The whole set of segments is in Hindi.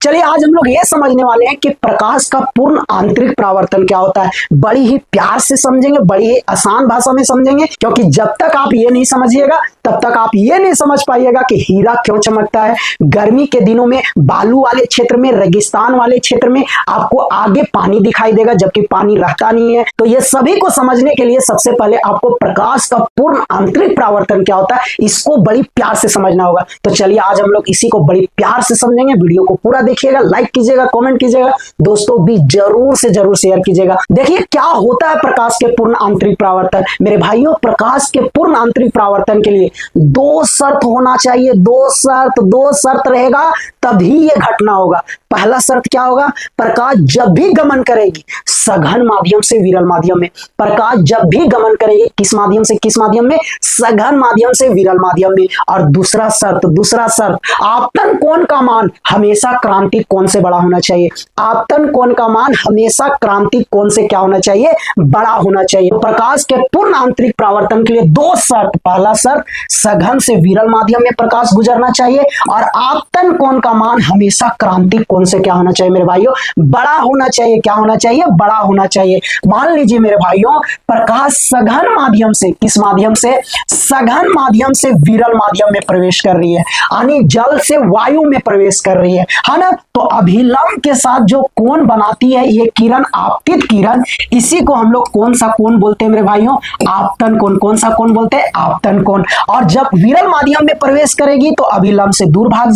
चलिए आज हम लोग ये समझने वाले हैं कि प्रकाश का पूर्ण आंतरिक परावर्तन क्या होता है। बड़ी ही प्यार से समझेंगे, बड़ी ही आसान भाषा में समझेंगे, क्योंकि जब तक आप ये नहीं समझिएगा तब तक आप ये नहीं समझ पाइएगा कि हीरा क्यों चमकता है। गर्मी के दिनों में बालू वाले क्षेत्र में, रेगिस्तान वाले क्षेत्र में आपको आगे पानी दिखाई देगा जबकि पानी रहता नहीं है। तो ये सभी को समझने के लिए सबसे पहले आपको प्रकाश का पूर्ण आंतरिक परावर्तन क्या होता है इसको बड़ी प्यार से समझना होगा। तो चलिए आज हम लोग इसी को बड़ी प्यार से समझेंगे। वीडियो को पूरा देखिएगा, लाइक कीजिएगा, कमेंट कीजिएगा, दोस्तों भी जरूर से जरूर शेयर कीजिएगा। देखिए क्या होता है प्रकाश के पूर्ण आंतरिक परावर्तन। मेरे भाइयों, प्रकाश के पूर्ण आंतरिक परावर्तन के लिए दो शर्त होना चाहिए। दो शर्त रहेगा तभी ये घटना होगा। पहला शर्त क्या होगा? प्रकाश जब भी गमन करेगी सघन माध्यम से विरल माध्यम में, प्रकाश जब भी गमन करेगी किस माध्यम से किस माध्यम में? सघन माध्यम से विरल माध्यम में। और दूसरा शर्त आपतन कोण का मान हमेशा क्रांतिक कोण से बड़ा होना चाहिए। आपतन कोण का मान हमेशा क्रांतिक कोण से क्या होना चाहिए? बड़ा होना चाहिए। तो प्रकाश के पूर्ण आंतरिक परावर्तन के लिए दो शर्त। पहला शर्त, सघन से विरल माध्यम में प्रकाश गुजरना चाहिए, और आपतन कोण का मान हमेशा क्रांतिक कोण से क्या होना चाहिए मेरे भाइयों? बड़ा होना चाहिए। क्या होना चाहिए? बड़ा होना चाहिए। मान लीजिए मेरे भाइयों, प्रकाश सघन माध्यम से किस माध्यम से? सघन माध्यम से विरल माध्यम में प्रवेश कर रही है, यानी जल से वायु में प्रवेश कर रही है ना। तो अभिलंब के साथ जो कोण बनाती है ये किरण, आपतित किरण, इसी को हम लोग कौन सा कोण बोलते हैं मेरे भाइयों? आपतन कोण। कौन सा कोण बोलते हैं? आपतन कोण। और जब विरल माध्यम में प्रवेश करेगी तो अभिलंब से दूर भाग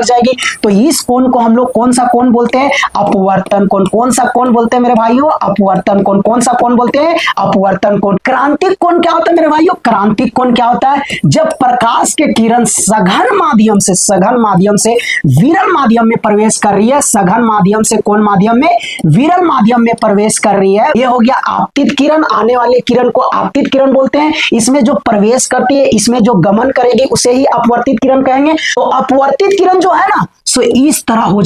जाएगी। तो इस कोण को हम लोग कौन सा कोण बोलते हैं? अपवर्तन कोण। कौन सा कोण बोलते हैं मेरे भाइयों? अपवर्तन कोण। कौन सा कोण बोलते हैं? अपवर्तन कोण। क्रांतिक कोण क्या होता है मेरे भाइयों? क्रांतिक कोण क्या होता है? जब प्रकाश के किरण सघन माध्यम से विरल माध्यम में प्रवेश कर रही है, सघन माध्यम से कौन माध्यम में? विरल माध्यम में प्रवेश कर रही है। ये हो गया आपतित किरण। आने वाले किरण को आपतित किरण बोलते हैं। इसमें जो प्रवेश करती है, इसमें जो गमन करेगी उसे ही अपवर्तित किरण कहेंगे। तो अपवर्तित किरण जो है ना, सो इस तरह हो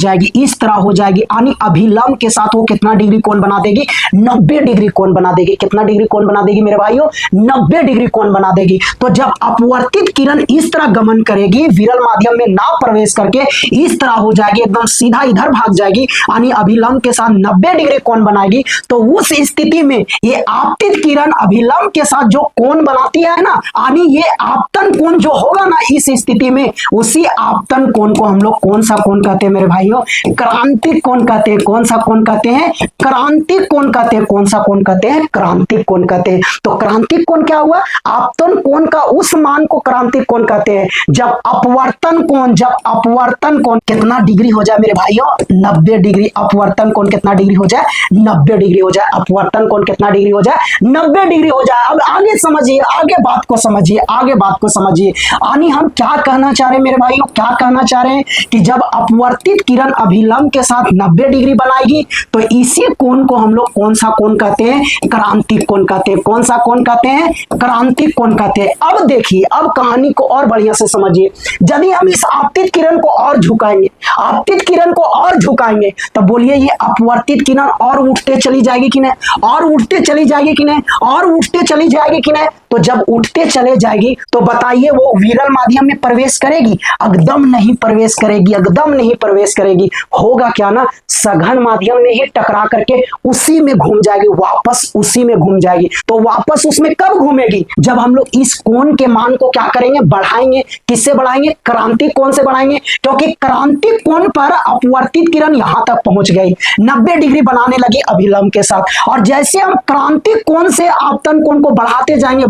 जाएगी, यानी अभिलंब के साथ वो कितना डिग्री कोण बना देगी? 90 डिग्री कोण बना देगी। कितना डिग्री कोण बना देगी मेरे भाइयों? 90 डिग्री कोण बना देगी। तो जब अपवर्तित किरण इस तरह गमन करेगी, विरल माध्यम में ना प्रवेश करके इस तरह हो जाएगी, एकदम सीधा इधर भाग जाएगी, यानी अभिलंब के साथ 90 डिग्री कोण बनाएगी। तो उस स्थिति में ये आपतित किरण अभिलंब के साथ जो कोण बनाती है ना, यानी ये आपतन कोण जो होगा ना, इस स्थिति में उसी आपतन कोण को हम लोग कौन सा कोण कहते हैं मेरे भाइयों? क्रांतिक कोण कहते हैं। कौन सा कोण कहते हैं? क्रांतिक कोण कहते हैं। कौन सा कोण कहते हैं? क्रांतिक कोण कहते हैं। तो क्रांतिक कोण क्या हुआ? आपतन कोण का उस मान को क्रांतिक कोण कहते हैं जब अपवर्तन कोण कितना डिग्री हो जाए मेरे भाइयों? 90 डिग्री। अपवर्तन कोण कितना डिग्री हो जाए? 90 डिग्री हो जाए। अपवर्तन कोण कितना डिग्री हो जाए? 90 डिग्री हो जाए। अब आगे समझिए, आगे बात को समझिए। यानी हम क्या कहना चाह रहे हैं मेरे भाइयों? क्या कहना चाह रहे हैं कि जब अपवर्तित किरण अभिलंब के साथ 90 डिग्री बनाएगी तो इसी कोण को हम लोग कौन सा कोण कहते हैं? क्रांतिक कोण कहते हैं। कौन सा कोण कहते हैं? क्रांतिक कोण कहते हैं। अब देखिए, अब कहानी को और बढ़िया से समझिए। यदि हम इस आपतित किरण को और झुकाएंगे तो बोलिए ये अपवर्तित किरण और उठते चली जाएगी कि नहीं? और उठते चली जाएगी कि नहीं? तो जब उठते चले जाएगी तो बताइए वो विरल माध्यम में प्रवेश करेगी? एकदम नहीं प्रवेश करेगी। होगा क्या ना, सघन माध्यम में ही टकरा करके उसी में घूम जाएगी, वापस उसी में घूम जाएगी। तो वापस उसमें कब घूमेगी? जब हम लोग इस कोण के मान को क्या करेंगे? बढ़ाएंगे। किससे बढ़ाएंगे? क्रांतिक कोण से बढ़ाएंगे, क्योंकि क्रांतिक कोण पर अपवर्तित किरण यहां तक पहुंच गई, 90 डिग्री बनाने लगी अभिलंब के साथ। और जैसे हम क्रांतिक कोण से आपतन कोण को बढ़ाते जाएंगे,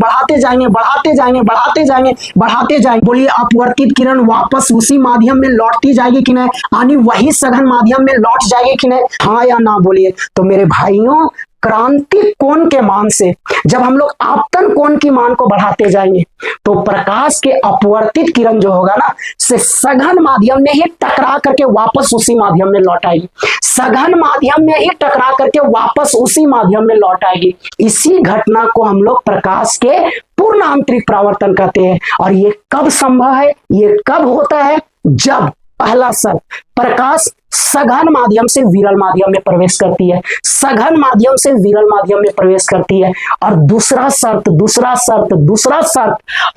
बोलिए अपवर्तित किरण वापस उसी माध्यम में लौटती जाएगी कि नहीं? यानी वही सघन माध्यम में लौट जाएगी कि नहीं? हाँ या ना बोलिए। तो मेरे भाइयों, क्रांतिक कोण के मान से जब हम लोग आपतन कोण की मान को बढ़ाते जाएंगे तो प्रकाश के अपवर्तित किरण जो होगा ना, से सघन माध्यम में ही टकरा करके वापस उसी माध्यम में लौट आएगी। सघन माध्यम में ही टकरा करके वापस उसी माध्यम में लौट आएगी। इसी घटना को हम लोग प्रकाश के पूर्ण आंतरिक परावर्तन कहते हैं। और ये कब संभव है? ये कब होता है? जब पहला शर्त, प्रकाश सघन माध्यम से विरल माध्यम में प्रवेश करती है, सघन माध्यम से विरल माध्यम में प्रवेश करती है। और दूसरा शर्त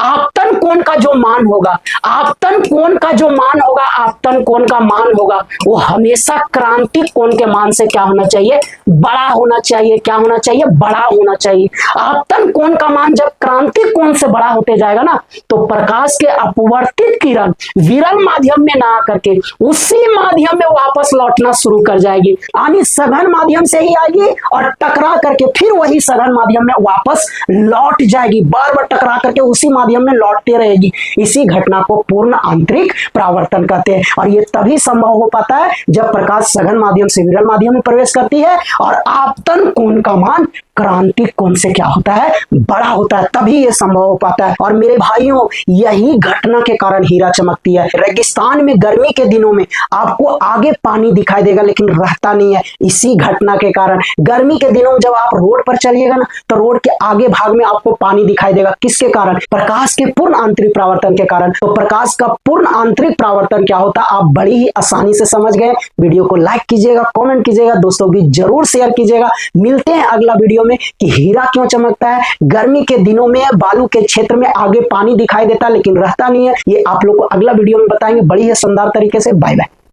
आपतन कोण का जो मान होगा, आपतन कोण का जो मान होगा, आपतन कोण का मान होगा वो हमेशा क्रांतिक कोण के मान से क्या होना चाहिए, बड़ा होना चाहिए। क्या होना चाहिए, बड़ा होना चाहिए। आपतन कोण का मान जब क्रांतिक कोण से बड़ा होते जाएगा ना, तो प्रकाश के अपवर्तित किरण विरल माध्यम में ना आकर के उसी माध्यम में वापस लौटना शुरू कर जाएगी, यानी सघन माध्यम से ही आएगी और टकरा करके फिर वही सघन माध्यम में वापस लौट जाएगी, बार बार टकरा करके उसी माध्यम में लौटते रहेगी। इसी घटना को पूर्ण आंतरिक परावर्तन कहते हैं। और ये तभी संभव हो पाता है जब प्रकाश सघन माध्यम से विरल माध्यम में प्रवेश करती है और आपतन कोण का मान क्रांतिक कोण से क्या होता है, बड़ा होता है, तभी ये संभव हो पाता है। और मेरे भाइयों, यही घटना के कारण हीरा चमकती है। रेगिस्तान में गर्मी के दिनों में आपको आगे पानी दिखाई देगा लेकिन रहता नहीं है, इसी घटना के कारण। गर्मी के दिनों में जब आप रोड पर चलिएगा ना, तो रोड के आगे भाग में आपको पानी दिखाई देगा। किसके कारण, प्रकाश के पूर्ण आंतरिक परावर्तन के कारण। तो प्रकाश का पूर्ण आंतरिक परावर्तन क्या होता है, आप बड़ी ही आसानी से समझ गए। वीडियो को लाइक कीजिएगा, कमेंट कीजिएगा, दोस्तों भी जरूर शेयर कीजिएगा। मिलते हैं अगला वीडियो में कि हीरा क्यों चमकता है, गर्मी के दिनों में बालू के क्षेत्र में आगे पानी दिखाई देता है लेकिन रहता नहीं है, ये आप लोग को अगला वीडियो में बताएंगे बड़ी ही शानदार तरीके से। Bye bye.